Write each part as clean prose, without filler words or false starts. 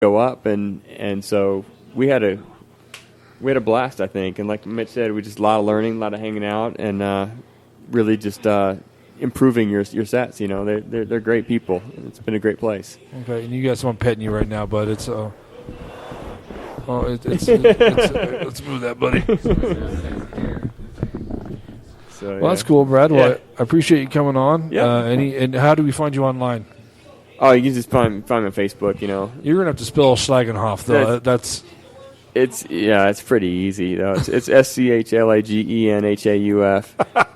go up, and so we had a blast, I think. And like Mitch said, we just a lot of learning, a lot of hanging out, and really just improving your sets. They're great people. It's been a great place. Okay, and you got someone petting you right now, but it's let's move that, buddy. So, well, that's cool, Brad. Well, Yeah. I appreciate you coming on. Yeah. And how do we find you online? Oh, you can just find me on Facebook. You're gonna have to spell Schlagenhauf, though. It's pretty easy though. It's SCHLAGENHAUF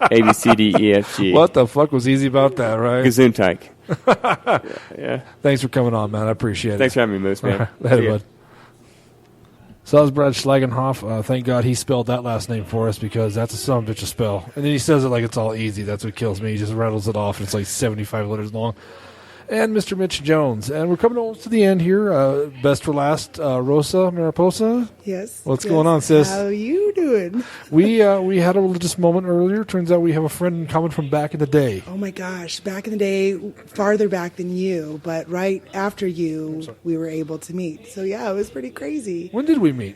ABCDEFG. What the fuck was easy about that, right? Gesundheit. Yeah. Thanks for coming on, man. I appreciate it. Thanks for having me, Moose, man. Later, bud. So that was Brad Schlagenhauf. Thank God he spelled that last name for us, because that's a son of a bitch to spell. And then he says it like it's all easy. That's what kills me. He just rattles it off, and it's like 75 letters long. And Mr. Mitch Jones. And we're coming almost to the end here. Best for last, Rosa Mariposa. Yes. What's going on, sis? How you doing? We had a religious moment earlier. Turns out we have a friend in common from back in the day. Oh, my gosh. Back in the day, farther back than you, but right after you, we were able to meet. So, yeah, it was pretty crazy. When did we meet?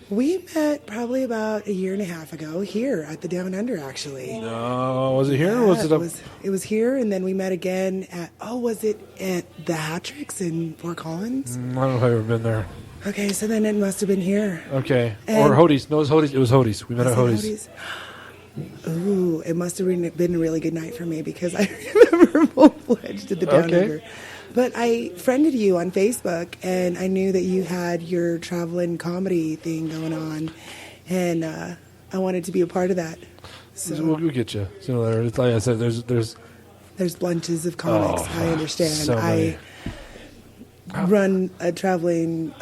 We met probably about a year and a half ago here at the Down Under, actually. No, was it here or was it up? It was here, and then we met again at, was it at the Hat-Tricks in Fort Collins? I don't know if I've ever been there. Okay, so then it must have been here. Okay. And or Hody's. No, it was Hody's. It was Hody's. We met at Hody's. Ooh, it must have been a really good night for me, because I remember full-fledged at the Down Under. But I friended you on Facebook, and I knew that you had your traveling comedy thing going on, and I wanted to be a part of that. So we'll get you. So like I said, there's bunches of comics. I understand. So many. I run a traveling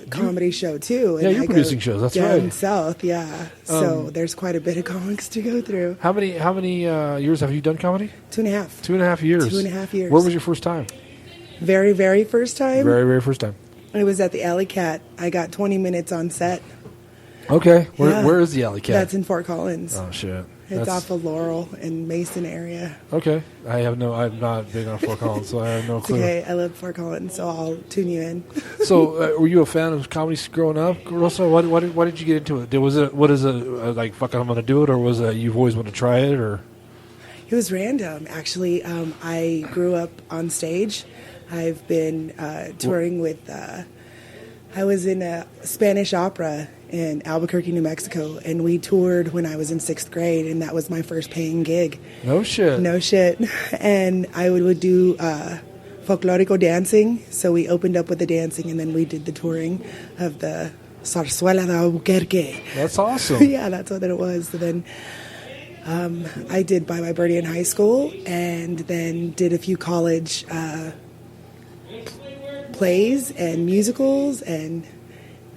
comedy show too. Yeah, and you're producing shows. That's down right. South, yeah. So there's quite a bit of comics to go through. How many years have you done comedy? 2.5. 2.5 years. 2.5 years. Where was your first time? Very, very first time. Very, very first time. It was at the Alley Cat. I got 20 minutes on set. Okay. Where is the Alley Cat? That's in Fort Collins. Oh shit. It's off of Laurel and Mason area. Okay. I'm not big on Fort Collins, so I have no clue. Okay, I live in Fort Collins, so I'll tune you in. So, were you a fan of comedy growing up, Rosa? Why did you get into it? What is it like? Fucking, I'm gonna do it, or was it you've always wanted to try it, or? It was random, actually. I grew up on stage. I've been touring with. I was in a Spanish opera in Albuquerque, New Mexico, and we toured when I was in 6th grade, and that was my first paying gig. No shit. No shit. And I would do folklorico dancing, so we opened up with the dancing, and then we did the touring of the Zarzuela de Albuquerque. That's awesome. Yeah, that's what it was. So then I did Bye Bye Birdie in high school, and then did a few college plays and musicals, and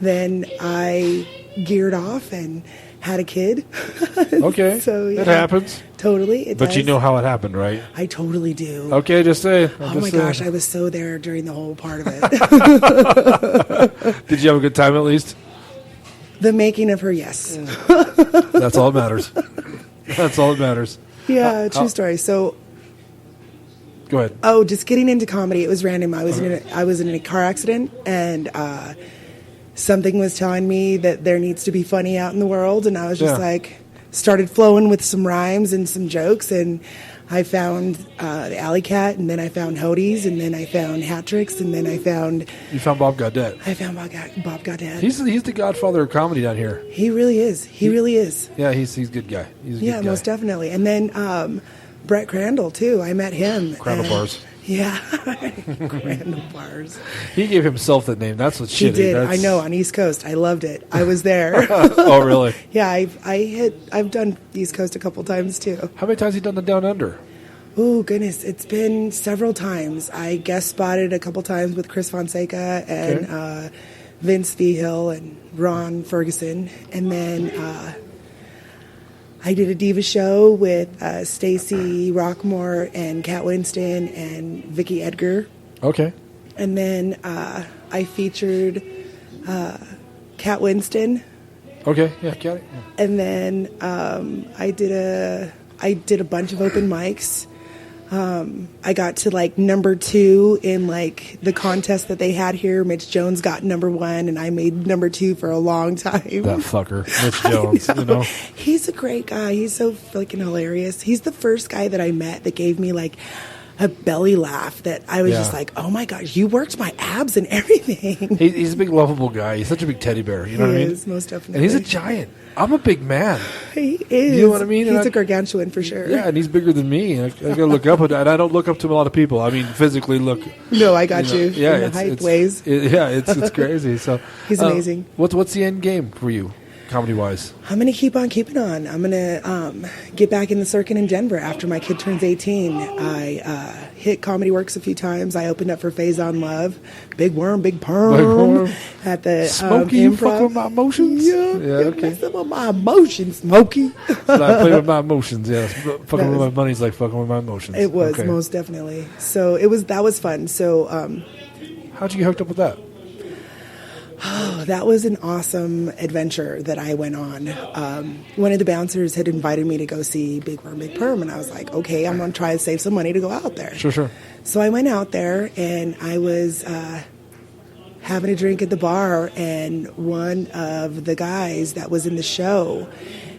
then I geared off and had a kid. Okay. So yeah, it happens. Totally. It but does. You know how it happened, right? I totally do. Okay, just say. Oh my gosh, I was so there during the whole part of it. Did you have a good time at least? The making of her, yes. That's all that matters. That's all that matters. Yeah, true story. So go ahead. Oh, just getting into comedy. It was random. I was in a car accident, and something was telling me that there needs to be funny out in the world, and I was just started flowing with some rhymes and some jokes, and I found the Alley Cat, and then I found Hody's, and then I found Hat-Tricks, and then I found... You found Bob Gaudette. I found Bob Gaudette. He's the godfather of comedy down here. He really is. He really is. Yeah, he's a good guy. He's a good guy. Most definitely. And then Brett Crandall, too. I met him. Crandall Bars. Yeah, Crandall Bars. He gave himself that name. That's what's shitty. He did. I know, on East Coast. I loved it. I was there. Oh, really? Yeah, I've done East Coast a couple times too. How many times have you done the Down Under? Oh goodness, it's been several times. I guest spotted a couple times with Chris Fonseca and Vince Vigil and Ron Ferguson, and then I did a diva show with Stacey Rockmore and Kat Winston and Vicki Edgar. Okay. And then I featured Kat Winston. Okay, yeah, got it. Yeah. And then I did a bunch of open mics. I got to like number 2 in like the contest that they had here. Mitch Jones got number 1, and I made number 2 for a long time. That fucker, Mitch Jones. You know, he's a great guy. He's so freaking hilarious. He's the first guy that I met that gave me like a belly laugh that I was just like, oh my gosh, you worked my abs and everything. He's a big, lovable guy. He's such a big teddy bear. You know what I mean? He is, most definitely. And he's a giant. I'm a big man. He is. You know what I mean? He's a gargantuan for sure. Yeah, and he's bigger than me. I gotta look up at that. And I don't look up to a lot of people. I mean, physically look. No, I got you. Yeah, in the height ways. It's crazy. So he's amazing. What's the end game for you, comedy wise? I'm gonna keep on keeping on. I'm gonna get back in the circuit in Denver after my kid turns 18. I hit Comedy Works a few times. I opened up for Faison Love, Big Worm, Big Perm at the Smokey, Improv. you fuck with my emotions? Yeah, okay. Messing with my emotions, Smokey. So I play with my emotions. Yeah, fucking with my money's like fucking with my emotions. It was most definitely. So that was fun. So how'd you get hooked up with that? Oh, that was an awesome adventure that I went on. One of the bouncers had invited me to go see Big Worm, Big Perm, and I was like, okay, I'm going to try to save some money to go out there. Sure. So I went out there, and I was having a drink at the bar, and one of the guys that was in the show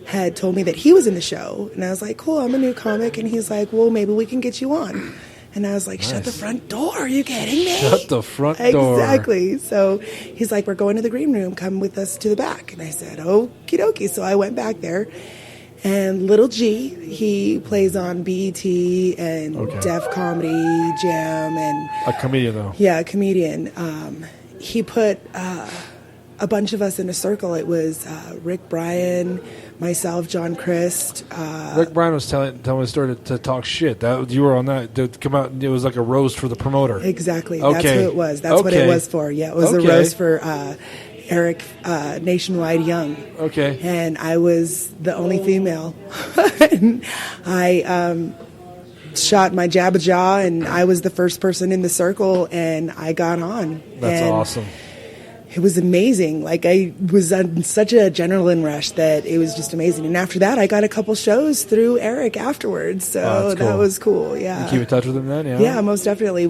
had told me that he was in the show. And I was like, cool, I'm a new comic. And he's like, well, maybe we can get you on. And I was like, shut the front door. Are you kidding me? Shut the front door. Exactly. So he's like, we're going to the green room. Come with us to the back. And I said, okie dokie. So I went back there. And Little G, he plays on BET and Def Comedy Jam. And a comedian, though. Yeah, a comedian. He put a bunch of us in a circle. It was Rick Bryan, myself, John Christ. Rick Bryan was telling a story to talk shit. That you were on that to come out. It was like a roast for the promoter. Exactly. Okay. That's who it was. That's what it was for. Yeah, it was a roast for Eric Nationwide Young. Okay. And I was the only female. And I shot my Jabba Jaw, and I was the first person in the circle, and I got on. That's awesome. It was amazing. Like, I was on such a adrenaline rush that it was just amazing. And after that, I got a couple shows through Eric afterwards. So that was cool. Yeah. You keep in touch with him then? Yeah. Yeah, most definitely.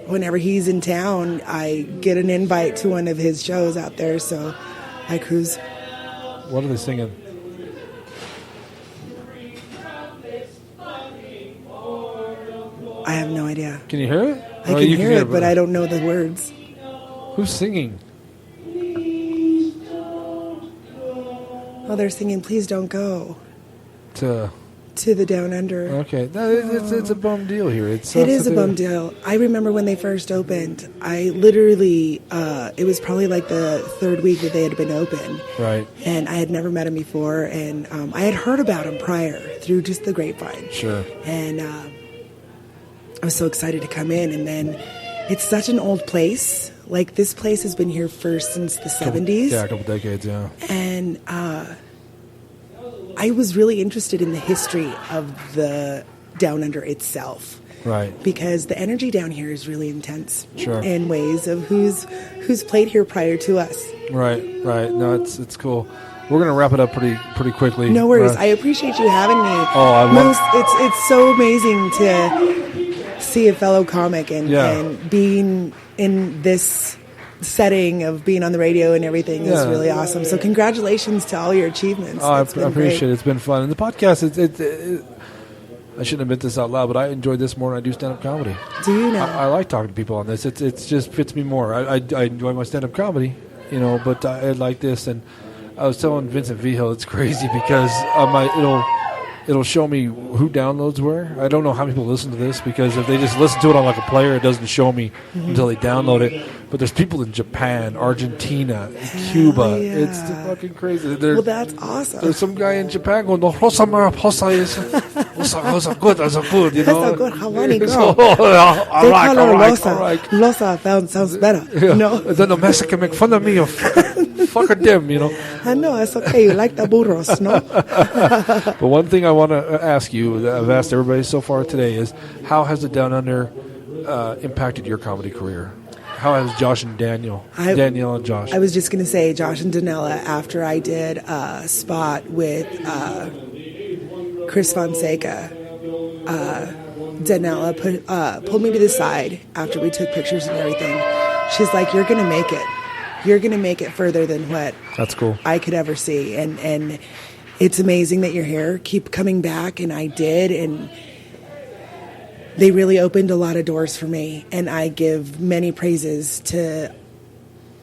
Whenever he's in town, I get an invite to one of his shows out there. So I cruise. What are they singing? I have no idea. Can you hear it? I can hear it, but I don't know the words. Who's singing? Oh, they're singing "Please Don't Go" To the Down Under. Okay, it's a bum deal here. It is a bum deal. I remember when they first opened. I literally, it was probably like the third week that they had been open. Right. And I had never met him before, and I had heard about him prior through just the grapevine. Sure. And I was so excited to come in, and then it's such an old place. Like, this place has been here since the 70s. Yeah, a couple decades, yeah. And I was really interested in the history of the Down Under itself. Right. Because the energy down here is really intense. Sure. In ways of who's played here prior to us. Right. No, it's cool. We're gonna wrap it up pretty quickly. No worries. I appreciate you having me. It's so amazing to see a fellow comic and being in this setting of being on the radio and everything is really awesome. So congratulations to all your achievements. I appreciate it. It's been fun. And the podcast, I shouldn't admit this out loud, but I enjoyed this more than I do stand-up comedy. Do you know? I like talking to people on this. It's just fits me more. I enjoy my stand-up comedy, but I like this. And I was telling Vincent Vigil, it's crazy because it'll show me who downloads where. I don't know how people listen to this because if they just listen to it on like a player, it doesn't show me until they download it. But there's people in Japan, Argentina, Cuba. Yeah. It's fucking crazy. Well, that's awesome. There's some guy in Japan going, "No, Rosa Mariposa is good, that's good, That's a good Hawaiian girl. All right. Losa sounds better. Yeah. And then the Mexican make fun of me of fucking them, I know, it's okay. You like the burros, no? But one thing I want to ask you, that I've asked everybody so far today, is how has the Down Under impacted your comedy career? How has Josh and Danielle and Josh? I was just going to say Josh and Danella after I did a spot with Chris Fonseca. Danella pulled me to the side after we took pictures and everything. She's like, "You're gonna make it. You're gonna make it further than what That's cool. I could ever see." And it's amazing that you're here. Keep coming back, and I did, and they really opened a lot of doors for me. And I give many praises to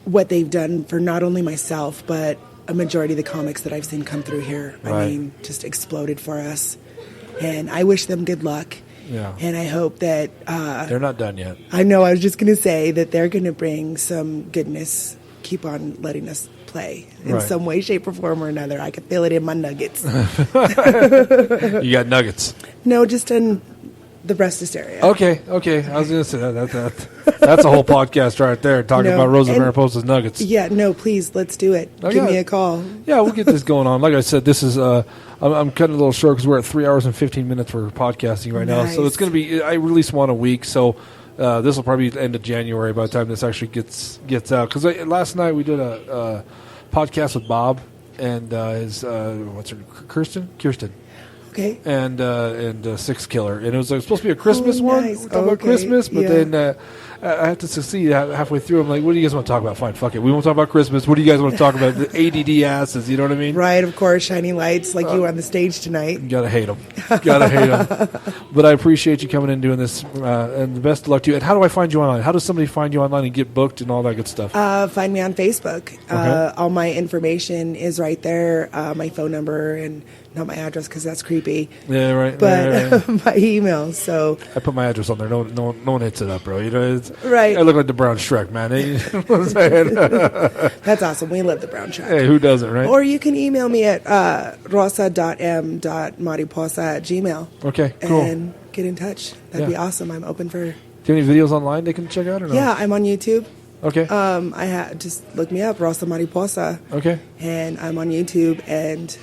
what they've done for not only myself, but a majority of the comics that I've seen come through here. Right. I mean, just exploded for us. And I wish them good luck. Yeah. And I hope that... They're not done yet. I know, I was just going to say that they're going to bring some goodness, keep on letting us play in Right. some way, shape, or form or another. I can feel it in my nuggets. You got nuggets. No, just in the breast hysteria. Okay. I was going to say that's a whole podcast right there, talking No, about Rosa and- Mariposa's nuggets. Yeah, no, please, let's do it. Oh, Give yeah. me a call. Yeah, we'll get this going on. Like I said, this is I'm cutting a little short because we're at 3 hours and 15 minutes for podcasting right now. So Nice. it's going to be. I release one a week, so this will probably be the end of January by the time this actually gets out. Because last night we did a podcast with Bob and his what's her Kirsten. Okay. And Six Killer, and it was supposed to be a Christmas one. nice. We're talking about Okay, Christmas, but yeah. then I have to succeed halfway through. I'm like, what do you guys want to talk about? Fine, fuck it. We won't talk about Christmas. What do you guys want to talk about? The ADD asses, you know what I mean? Right, of course, shining lights like you on the stage tonight. You gotta hate them. But I appreciate you coming in and doing this, and the best of luck to you. And how do I find you online? How does somebody find you online and get booked and all that good stuff? Find me on Facebook. Okay. All my information is right there. My phone number and not my address because that's creepy. Yeah, right. But right. my email. So I put my address on there. No one hits it up, bro. You know, Right. I look like the Brown Shrek, man. You know what I'm saying? that's awesome. We love the brown track. Hey, who doesn't, right? Or you can email me at rosa.m.mariposa@gmail. Okay, cool. And get in touch. That'd be Yeah. awesome. I'm open for... Do you have any videos online they can check out or no? Yeah, I'm on YouTube. Okay. Just look me up, Rosa Mariposa. Okay. And I'm on YouTube, and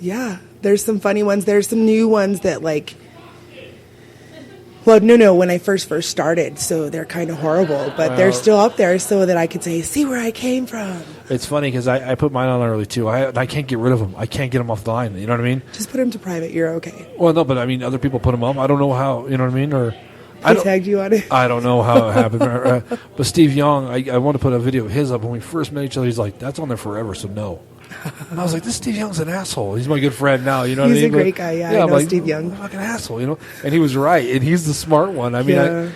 yeah, there's some funny ones. There's some new ones that when I first started, so they're kind of horrible, but they're still up there so that I could say, see where I came from. It's funny because I put mine on early too. I can't get rid of them. I can't get them off the line. You know what I mean? Just put them to private. You're okay. Well, no, but I mean, other people put them up. I don't know how. You know what I mean? Or I tagged you on it. I don't know how it happened. But Steve Young, I want to put a video of his up when we first met each other. He's like, "That's on there forever, so no." And I was like, "This Steve Young's an asshole. He's my good friend now." You know what I He's mean? a great guy. Yeah, I I'm know like, Steve Young. Fucking asshole, you know. And he was right, and he's the smart one. I mean, Yeah.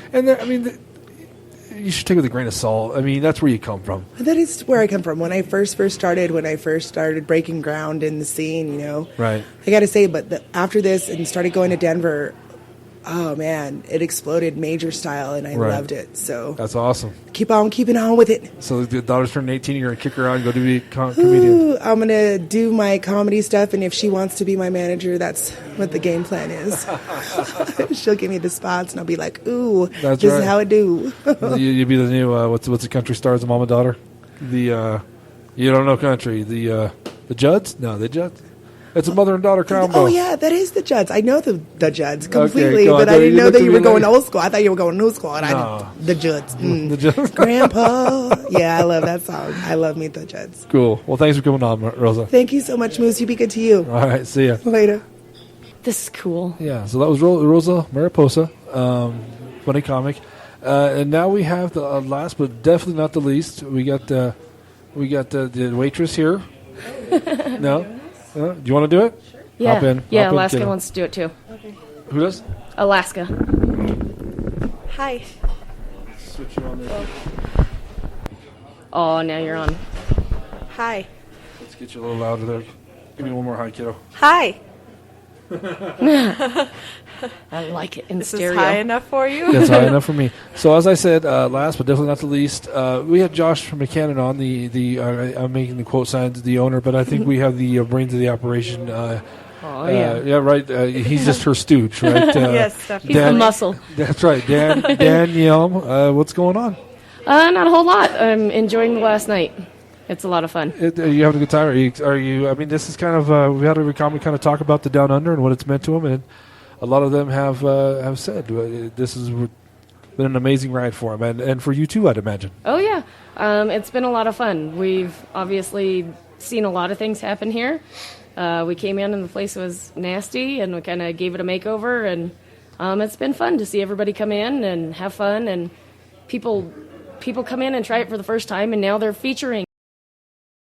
you should take it with a grain of salt. I mean, that's where you come from. That is where I come from. When I first started breaking ground in the scene, Right. I got to say, but after this and started going to Denver, oh man, it exploded major style, and I Right. loved it. So That's awesome. keep on keeping on with it. So the daughter's turning 18. You're gonna kick her out and go to be a comedian. Ooh, I'm gonna do my comedy stuff, and if she wants to be my manager, that's what the game plan is. She'll give me the spots, and I'll be like, "Ooh, That's this right. is how I do." You'd be the new what's the country stars, the mom and daughter. The you don't know country. The Judds? No, the Judds. It's a mother and daughter combo. Oh yeah, that is the Judds. I know the Judds completely, go on. but I You didn't know looked that at you me were going like- old school. I thought you were going new school, and No. the Judds. The Judds. Grandpa. Yeah, I love that song. I love Meet the Judds. Cool. Well, thanks for coming on, Rosa. Thank you so much, Moose. You be good to you. All right, see ya. Later. This is cool. Yeah, so that was Rosa Mariposa, funny comic, and now we have the last but definitely not the least. We got the waitress here. No, do you want to do it? Yeah, Hop in. yeah. Hop in, Alaska kiddo. wants to do it too. Who does? Alaska. Hi. Switch you on there. Oh, now you're on. Hi. Let's get you a little louder there. Give me one more high, kiddo. Hi. I like it in This stereo. is high enough for you? That's high enough for me. So as I said, last but definitely not the least, we had Josh McCannon on I'm making the quote signs, the owner, but I think we have the brains of the operation. Oh yeah. Yeah, right. He's just her stooge, right? Yes, definitely. He's the muscle. That's right. Dan Yelm, what's going on? Not a whole lot. I'm enjoying the last night. It's a lot of fun. Are you having a good time? Are you? I mean, this is kind of we had every comic kind of talk about the Down Under and what it's meant to them, and a lot of them have said this has been an amazing ride for them, and for you too, I'd imagine. Oh yeah. It's been a lot of fun. We've obviously seen a lot of things happen here. We came in and the place was nasty, and we kind of gave it a makeover, and it's been fun to see everybody come in and have fun, and people come in and try it for the first time, and now they're featuring